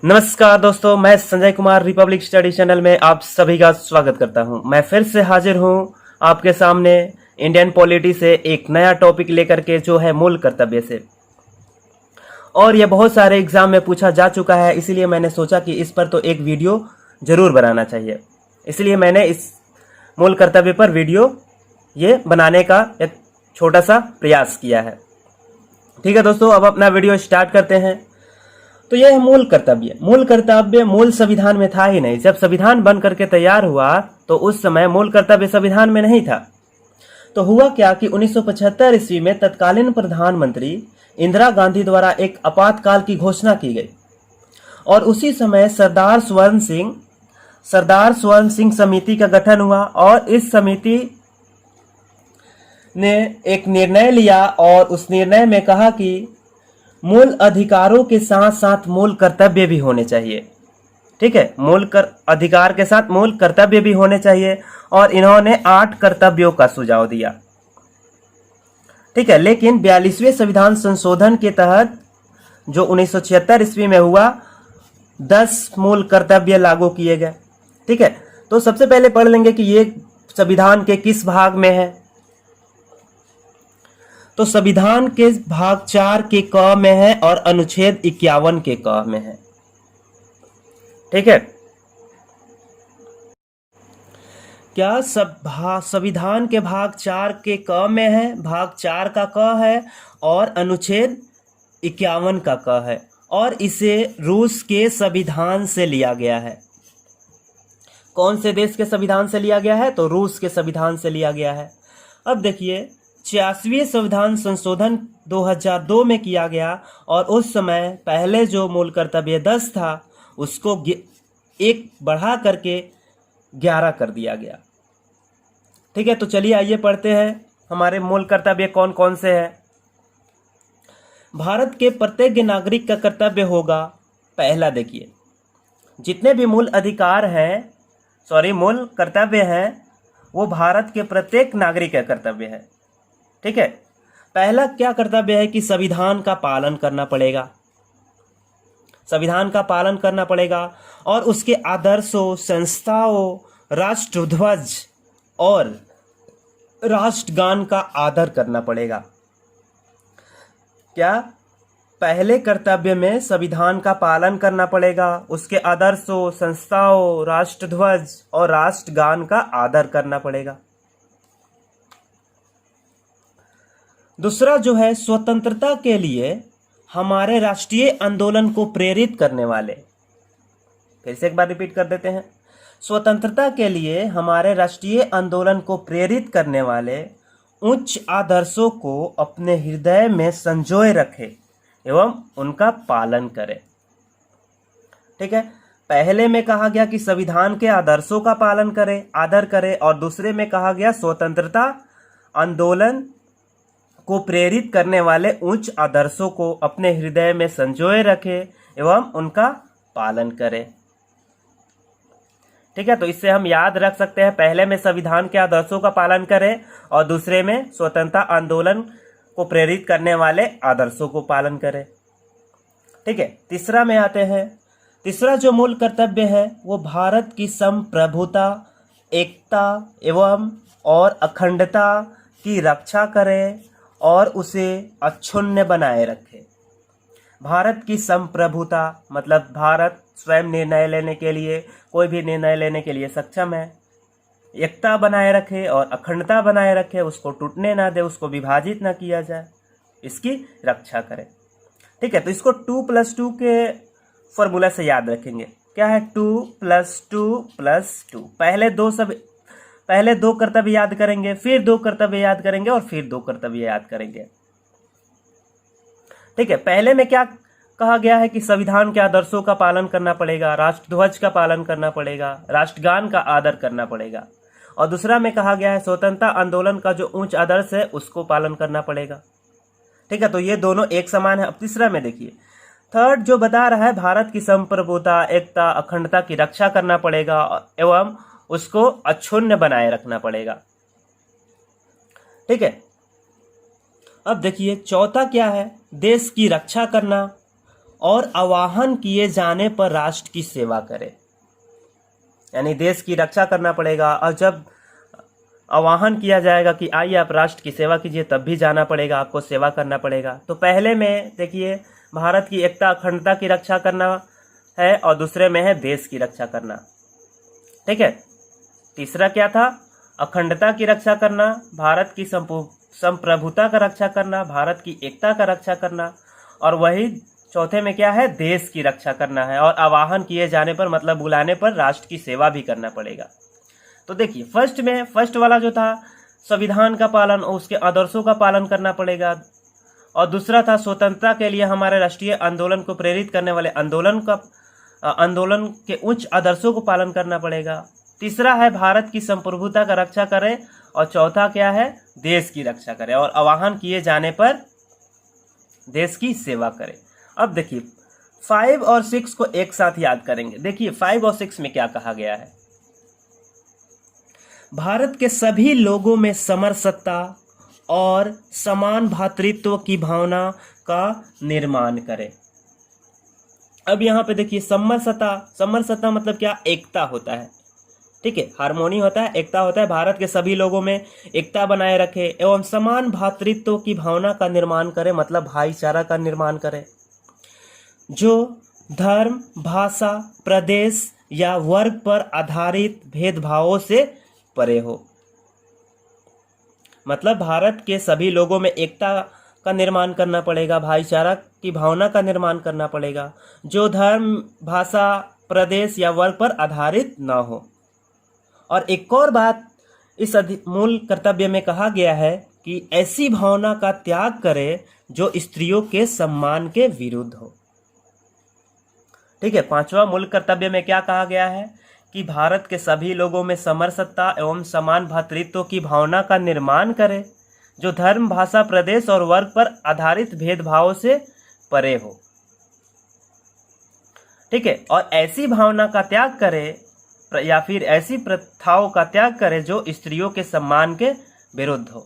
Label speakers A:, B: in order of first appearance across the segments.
A: नमस्कार दोस्तों, मैं Sanjay Kumar Republic study channel में आप सभी का स्वागत करता हूं। मैं फिर से हाजिर हूं आपके सामने इंडियन पॉलिटी से एक नया टॉपिक लेकर के, जो है मूल कर्तव्य से। और यह बहुत सारे एग्जाम में पूछा जा चुका है, इसीलिए मैंने सोचा कि इस पर तो एक वीडियो जरूर बनाना चाहिए। इसलिए मैंने इस मूल कर्तव्य पर वीडियो ये बनाने का एक छोटा सा प्रयास किया है। ठीक है दोस्तों, अब अपना वीडियो स्टार्ट करते हैं। तो यह है मूल कर्तव्य। मूल कर्तव्य मूल संविधान में था ही नहीं। जब संविधान बन करके तैयार हुआ तो उस समय मूल कर्तव्य संविधान में नहीं था। तो हुआ क्या कि 1975 ईस्वी में तत्कालीन प्रधानमंत्री इंदिरा गांधी द्वारा एक आपातकाल की घोषणा की गई और उसी समय सरदार स्वर्ण सिंह समिति का गठन हुआ और इस समिति ने एक निर्णय लिया और उस निर्णय में कहा कि मूल अधिकारों के साथ साथ मूल कर्तव्य भी होने चाहिए। ठीक है, अधिकार के साथ मूल कर्तव्य भी होने चाहिए और इन्होंने 8 कर्तव्यों का सुझाव दिया। ठीक है, लेकिन 42वें संविधान संशोधन के तहत जो 1976 ईस्वी में हुआ, 10 मूल कर्तव्य लागू किए गए। ठीक है, तो सबसे पहले पढ़ लेंगे कि ये संविधान के किस भाग में है। तो संविधान के भाग 4 के क में है और अनुच्छेद 51 के क में है। ठीक है, क्या संविधान के भाग 4 के क में है, भाग 4 का क है और अनुच्छेद 51 का क है और इसे रूस के संविधान से लिया गया है। कौन से देश के संविधान से लिया गया है? तो रूस के संविधान से लिया गया है। अब देखिए, 86वें संविधान संशोधन 2002 में किया गया और उस समय पहले जो मूल कर्तव्य 10 था उसको एक बढ़ा करके 11 कर दिया गया। ठीक है, तो चलिए आइए पढ़ते हैं हमारे मूल कर्तव्य कौन कौन से हैं। भारत के प्रत्येक नागरिक का कर्तव्य होगा, पहला देखिए, जितने भी मूल कर्तव्य हैं वो भारत के प्रत्येक नागरिक का कर्तव्य है। ठीक है, पहला क्या कर्तव्य है कि संविधान का पालन करना पड़ेगा। संविधान का पालन करना पड़ेगा और उसके आदर्शों, संस्थाओं, राष्ट्रध्वज और राष्ट्रगान का आदर करना पड़ेगा। क्या? पहले कर्तव्य में संविधान का पालन करना पड़ेगा, उसके आदर्शों, संस्थाओं, राष्ट्रध्वज और राष्ट्रगान का आदर करना पड़ेगा। दूसरा जो है, स्वतंत्रता के लिए हमारे राष्ट्रीय आंदोलन को प्रेरित करने वाले, फिर से एक बार रिपीट कर देते हैं, स्वतंत्रता के लिए हमारे राष्ट्रीय आंदोलन को प्रेरित करने वाले उच्च आदर्शों को अपने हृदय में संजोए रखे एवं उनका पालन करें। ठीक है, पहले में कहा गया कि संविधान के आदर्शों का पालन करें, आदर करें, और दूसरे में कहा गया स्वतंत्रता आंदोलन को प्रेरित करने वाले उच्च आदर्शों को अपने हृदय में संजोए रखे एवं उनका पालन करें। ठीक है, तो इससे हम याद रख सकते हैं, पहले में संविधान के आदर्शों का पालन करें और दूसरे में स्वतंत्रता आंदोलन को प्रेरित करने वाले आदर्शों को पालन करें। ठीक है, तीसरा में आते हैं। तीसरा जो मूल कर्तव्य है वो भारत की संप्रभुता, एकता एवं और अखंडता की रक्षा करे और उसे अक्षुण्ण बनाए रखे। भारत की संप्रभुता मतलब भारत स्वयं निर्णय लेने के लिए, कोई भी निर्णय लेने के लिए सक्षम है। एकता बनाए रखे और अखंडता बनाए रखे, उसको टूटने ना दे, उसको विभाजित ना किया जाए, इसकी रक्षा करे। ठीक है, तो इसको 2+2 के फॉर्मूला से याद रखेंगे। क्या है? 2+2+2। पहले दो कर्तव्य याद करेंगे, फिर 2 कर्तव्य याद करेंगे और फिर 2 कर्तव्य याद करेंगे। ठीक है, पहले में क्या कहा गया है कि संविधान के आदर्शों का पालन करना पड़ेगा, राष्ट्रध्वज का पालन करना पड़ेगा, राष्ट्रगान का आदर करना पड़ेगा, और दूसरा में कहा गया है स्वतंत्रता आंदोलन का जो उच्च आदर्श है उसको पालन करना पड़ेगा। ठीक है, तो ये दोनों एक समान है। अब तीसरा में देखिए, थर्ड जो बता रहा है, भारत की संप्रभुता, एकता, अखंडता की रक्षा करना पड़ेगा एवं उसको अक्षुण्ण बनाए रखना पड़ेगा। ठीक है, अब देखिए चौथा क्या है, देश की रक्षा करना और आवाहन किए जाने पर राष्ट्र की सेवा करे। यानी देश की रक्षा करना पड़ेगा, और जब आवाहन किया जाएगा कि आइए आप राष्ट्र की सेवा कीजिए, तब भी जाना पड़ेगा, आपको सेवा करना पड़ेगा। तो पहले में देखिए भारत की एकता अखंडता की रक्षा करना है, और दूसरे में है देश की रक्षा करना। ठीक है, तीसरा क्या था? अखंडता की रक्षा करना, भारत की संप्रभुता का रक्षा करना, भारत की एकता का रक्षा करना, और वही चौथे में क्या है? देश की रक्षा करना है, और आवाहन किए जाने पर मतलब बुलाने पर राष्ट्र की सेवा भी करना पड़ेगा। तो देखिए फर्स्ट वाला जो था संविधान का पालन और उसके आदर्शों का पालन करना पड़ेगा, और दूसरा था स्वतंत्रता के लिए हमारे राष्ट्रीय आंदोलन को प्रेरित करने वाले आंदोलन के उच्च आदर्शों को पालन करना पड़ेगा। तीसरा है भारत की संप्रभुता का रक्षा करें, और चौथा क्या है? देश की रक्षा करें, और आवाहन किए जाने पर देश की सेवा करें। अब देखिए 5 और 6 को एक साथ याद करेंगे। देखिए 5 और 6 में क्या कहा गया है? भारत के सभी लोगों में समरसत्ता और समान भ्रातृत्व की भावना का निर्माण करें। अब यहाँ पे देखिए समरसत्ता मतलब क्या? एकता होता है। ठीक है, हार्मोनी होता है, एकता होता है। भारत के सभी लोगों में एकता बनाए रखे, एवं समान भ्रातृत्व की भावना का निर्माण करे, मतलब भाईचारा का निर्माण करे, जो धर्म, भाषा, प्रदेश या वर्ग पर आधारित भेदभावों से परे हो। मतलब भारत के सभी लोगों में एकता का निर्माण करना पड़ेगा, भाईचारा की भावना का निर्माण करना पड़ेगा, जो धर्म, भाषा, प्रदेश या वर्ग पर आधारित ना हो। और एक और बात इस मूल कर्तव्य में कहा गया है कि ऐसी भावना का त्याग करे जो स्त्रियों के सम्मान के विरुद्ध हो। ठीक है, 5वां मूल कर्तव्य में क्या कहा गया है? कि भारत के सभी लोगों में समरसत्ता एवं समान भ्रातृत्व की भावना का निर्माण करे, जो धर्म, भाषा, प्रदेश और वर्ग पर आधारित भेदभाव से परे हो। ठीक है, और ऐसी भावना का त्याग करे या फिर ऐसी प्रथाओं का त्याग करे जो स्त्रियों के सम्मान के विरुद्ध हो।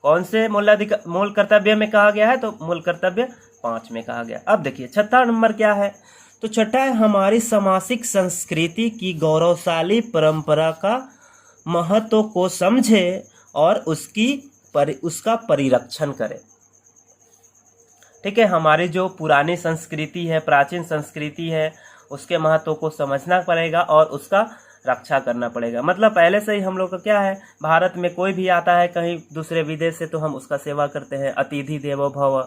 A: कौन से मूल कर्तव्य में कहा गया है? तो मूल कर्तव्य 5 में कहा गया। अब देखिए 6वां नंबर क्या है? तो 6वां है हमारी सामाजिक संस्कृति की गौरवशाली परंपरा का महत्व को समझे और उसका परिरक्षण करे। ठीक है, हमारी जो पुरानी संस्कृति है, प्राचीन संस्कृति है, उसके महत्व को समझना पड़ेगा और उसका रक्षा करना पड़ेगा। मतलब पहले से ही हम लोग का क्या है, भारत में कोई भी आता है कहीं दूसरे विदेश से तो हम उसका सेवा करते हैं, अतिथि देवो भव।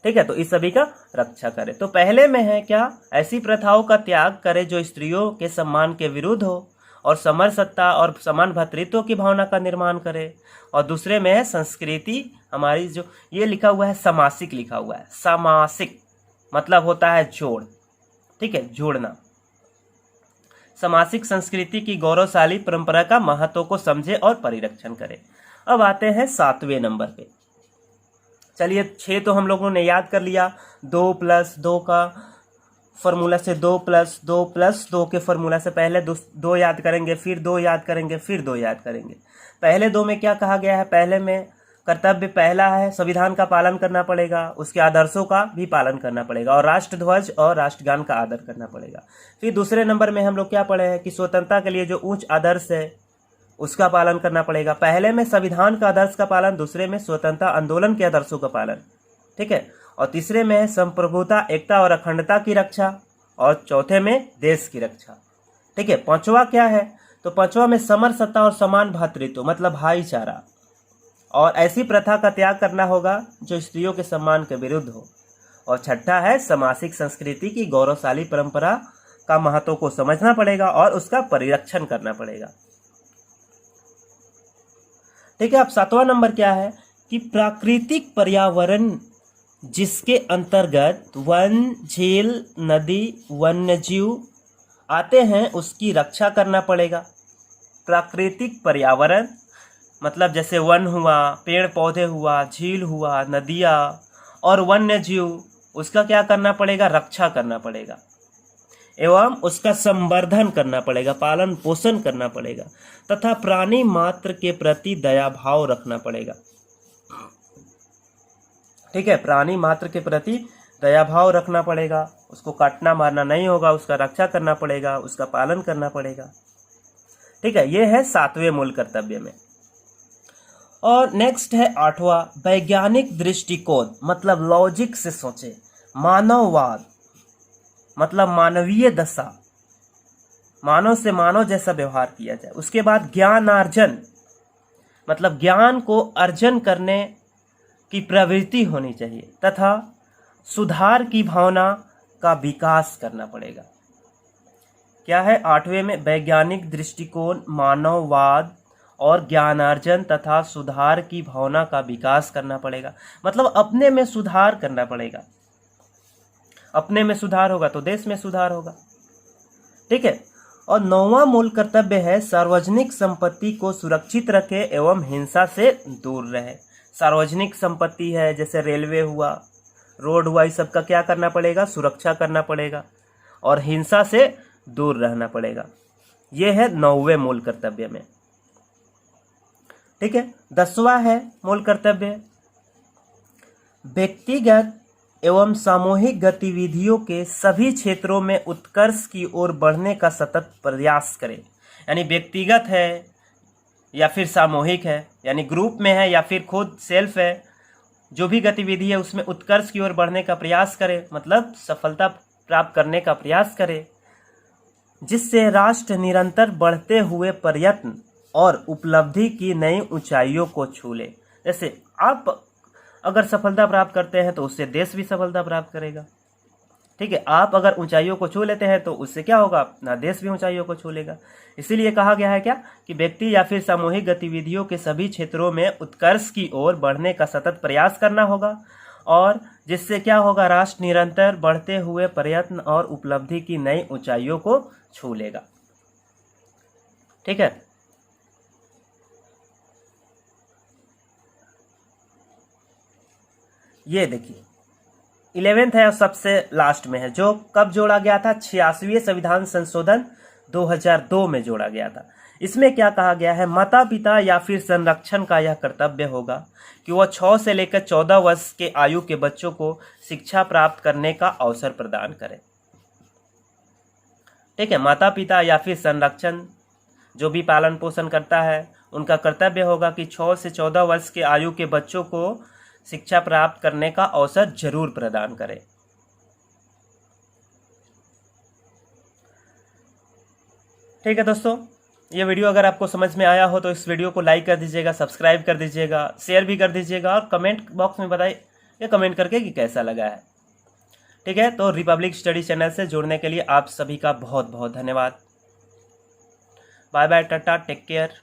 A: ठीक है, तो इस सभी का रक्षा करें। तो पहले में है क्या? ऐसी प्रथाओं का त्याग करे जो स्त्रियों के सम्मान के विरुद्ध हो, और समरसत्ता और समान भ्रातृत्व की भावना का निर्माण करे। और दूसरे में है संस्कृति हमारी, जो ये लिखा हुआ है सामासिक लिखा हुआ है, सामासिक मतलब होता है जोड़। ठीक है, जोड़ना। सामासिक संस्कृति की गौरवशाली परंपरा का महत्व को समझे और परिरक्षण करे। अब आते हैं 7वें नंबर पे। चलिए 6 तो हम लोगों ने याद कर लिया। 2+2 का फॉर्मूला से 2+2+2 के फॉर्मूला से पहले 2 याद करेंगे, फिर 2 याद करेंगे, फिर 2 याद करेंगे। पहले 2 में क्या कहा गया है? पहले में कर्तव्य पहला है संविधान का पालन करना पड़ेगा, उसके आदर्शों का भी पालन करना पड़ेगा, और राष्ट्रध्वज और राष्ट्रगान का आदर करना पड़ेगा। फिर दूसरे नंबर में हम लोग क्या पढ़े हैं कि स्वतंत्रता के लिए जो उच्च आदर्श है उसका पालन करना पड़ेगा। पहले में संविधान का आदर्श का पालन, दूसरे में स्वतंत्रता आंदोलन के आदर्शों का पालन। ठीक है, और तीसरे में है संप्रभुता, एकता और अखंडता की रक्षा, और चौथे में देश की रक्षा। ठीक है, 5वां क्या है? तो 5वां में समरसत्ता और समान भ्रातृत्व मतलब भाईचारा, और ऐसी प्रथा का त्याग करना होगा जो स्त्रियों के सम्मान के विरुद्ध हो। और 6वां है सामाजिक संस्कृति की गौरवशाली परंपरा का महत्व को समझना पड़ेगा और उसका परिरक्षण करना पड़ेगा। ठीक है, अब 7वां नंबर क्या है कि प्राकृतिक पर्यावरण जिसके अंतर्गत वन, झील, नदी, वन्यजीव आते हैं उसकी रक्षा करना पड़ेगा। प्राकृतिक पर्यावरण मतलब जैसे वन हुआ, पेड़ पौधे हुआ, झील हुआ, नदियाँ और वन्य जीव, उसका क्या करना पड़ेगा? रक्षा करना पड़ेगा एवं उसका संवर्धन करना पड़ेगा, पालन पोषण करना पड़ेगा, तथा प्राणी मात्र के प्रति दया भाव रखना पड़ेगा। ठीक है, प्राणी मात्र के प्रति दया भाव रखना पड़ेगा, उसको काटना मारना नहीं होगा, उसका रक्षा करना पड़ेगा, उसका पालन करना पड़ेगा। ठीक है, ये है 7वें मूल कर्तव्य में। और नेक्स्ट है 8वां, वैज्ञानिक दृष्टिकोण, मतलब लॉजिक से सोचे। मानववाद मतलब मानवीय दशा, मानव से मानव जैसा व्यवहार किया जाए। उसके बाद ज्ञानार्जन, मतलब ज्ञान को अर्जन करने की प्रवृत्ति होनी चाहिए, तथा सुधार की भावना का विकास करना पड़ेगा। क्या है 8वें में? वैज्ञानिक दृष्टिकोण, मानववाद और ज्ञानार्जन तथा सुधार की भावना का विकास करना पड़ेगा। मतलब अपने में सुधार करना पड़ेगा। अपने में सुधार होगा तो देश में सुधार होगा। ठीक है। और 9वां मूल कर्तव्य है सार्वजनिक संपत्ति को सुरक्षित रखे एवं हिंसा से दूर रहे। सार्वजनिक संपत्ति है, जैसे रेलवे हुआ, रोड हुआ, इस सब का क्या करना पड़ेगा? सुरक्षा करना पड़ेगा और हिंसा से दूर रहना पड़ेगा। यह है 9वें मूल कर्तव्य में। ठीक है। 10वां है मूल कर्तव्य, व्यक्तिगत एवं सामूहिक गतिविधियों के सभी क्षेत्रों में उत्कर्ष की ओर बढ़ने का सतत प्रयास करें। यानी व्यक्तिगत है या फिर सामूहिक है, यानी ग्रुप में है या फिर खुद सेल्फ है, जो भी गतिविधि है उसमें उत्कर्ष की ओर बढ़ने का प्रयास करें, मतलब सफलता प्राप्त करने का प्रयास करें, जिससे राष्ट्र निरंतर बढ़ते हुए प्रयत्न और उपलब्धि की नई ऊंचाइयों को छू ले। जैसे आप अगर सफलता प्राप्त करते हैं तो उससे देश भी सफलता प्राप्त करेगा। ठीक है। आप अगर ऊंचाइयों को छू लेते हैं तो उससे क्या होगा? अपना देश भी ऊंचाइयों को छू लेगा। इसीलिए कहा गया है क्या कि व्यक्ति या फिर सामूहिक गतिविधियों के सभी क्षेत्रों में उत्कर्ष की ओर बढ़ने का सतत प्रयास करना होगा, और जिससे क्या होगा? राष्ट्र निरंतर बढ़ते हुए प्रयत्न और उपलब्धि की नई ऊंचाइयों को छू लेगा। ठीक है। ये देखिए 11th है और सबसे लास्ट में है, जो कब जोड़ा गया था? 86वें संविधान संशोधन 2002 में जोड़ा गया था। इसमें क्या कहा गया है? माता पिता या फिर संरक्षण का यह कर्तव्य होगा कि वह 6 से लेकर 14 वर्ष के आयु के बच्चों को शिक्षा प्राप्त करने का अवसर प्रदान करें। ठीक है। माता पिता या फिर संरक्षण जो भी पालन पोषण करता है, उनका कर्तव्य होगा कि 6 से 14 वर्ष के आयु के बच्चों को शिक्षा प्राप्त करने का अवसर जरूर प्रदान करें। ठीक है दोस्तों, ये वीडियो अगर आपको समझ में आया हो तो इस वीडियो को लाइक कर दीजिएगा, सब्सक्राइब कर दीजिएगा, शेयर भी कर दीजिएगा, और कमेंट बॉक्स में बताइए या कमेंट करके कि कैसा लगा है। ठीक है। तो रिपब्लिक स्टडी चैनल से जुड़ने के लिए आप सभी का बहुत बहुत धन्यवाद। Bye bye, tata, take care.